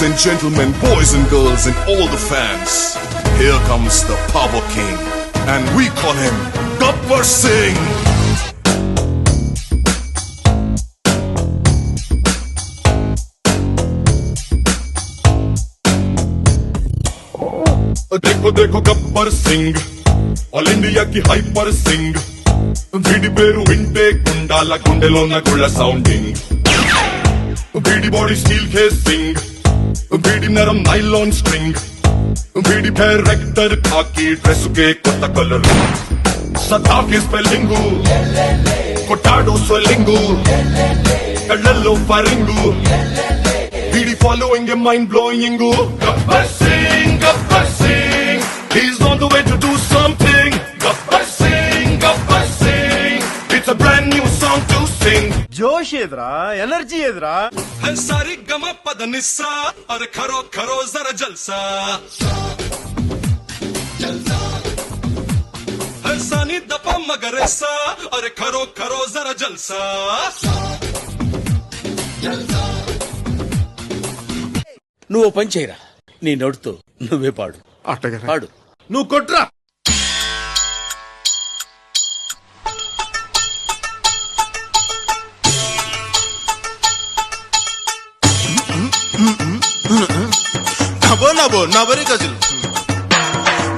Ladies and gentlemen, boys and girls and all the fans, here comes the Power King and we call him Gabbar Singh. देखो देखो Gabbar Singh all India की hyper Singh వీడి పేరు వింటే గుండాల గుండెలోన గుళ్ళ sounding వీడి body steel casing వీడి నరం నైలాన్ స్ట్రింగ్ వీడి పేరు రెక్టర్ కాకి డ్రెస్ కే కొత్త కలర్ సదాకి స్పెల్లింగు కొట్టాడో స్వెల్లింగు కళ్ళల్లో ఫరింగు వీడి following A mind blowing Gabbar Singh he's on the way to do something. Gabbar Singh, it's a brand new song to sing. जोश एदरा एनर्जी एदरा है सारी गमा पद निस्सा और खरो खरो जरा जलसा है सानी दपा मगरेसा और खरो खरो जरा जलसा నువ్వు పని చేయరా, నీ నోటితో నువ్వే పాడు. అట్టగా పాడు. నువ్వు కొట్రా. నవో నవో నవరి గజులు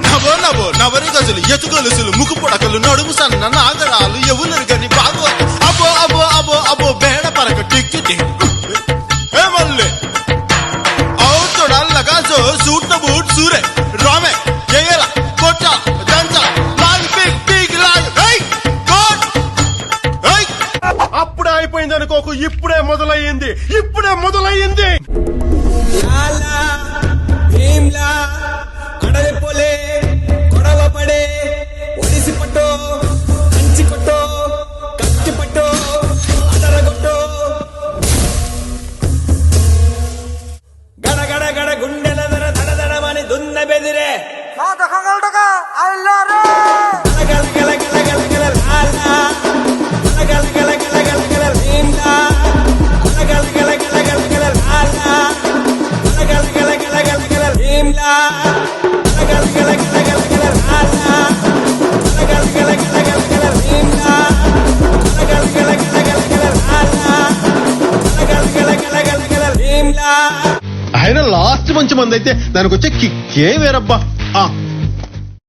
నవో నవో నవరి గజులు ఎతుగొలుసులు ముక్కు పొడకలు నడుము సన్న నాగరాలు ఎవరు గని బాగో అబో అబో అబో అబో బేడ పరక టిక్కి మళ్ళీ అవుతోడల్లగా సూట్ బూట్ సూరే రామే ఎగల కొట్ట దంచ లాల్ బిగ్ బిగ్ లాల్ అప్పుడే అయిపోయింది అనుకోకు, ఇప్పుడే మొదలయ్యింది. కడలి పోలే కొడవ పడే ఒడిసి పట్టో కంచి కొట్టో కత్తి పట్టో అదరగొట్టో గడ గడ గడ గుండెల దర దడ దడమని దున్న బెదిరే గల గల గల గల గల లాలా గల గల గల గల గల రీంలా గల గల గల గల గల లాలా గల గల గల గల గల రీంలా గల గల గల గల గల లాలా గల గల గల గల గల రీంలా గల గల గల గల గల లాలా గల గల గల గల గల రీంలా. ఆయన లాస్ట్ మంచి మంది అయితే దానికి వచ్చే కిక్కే వేరబ్బా.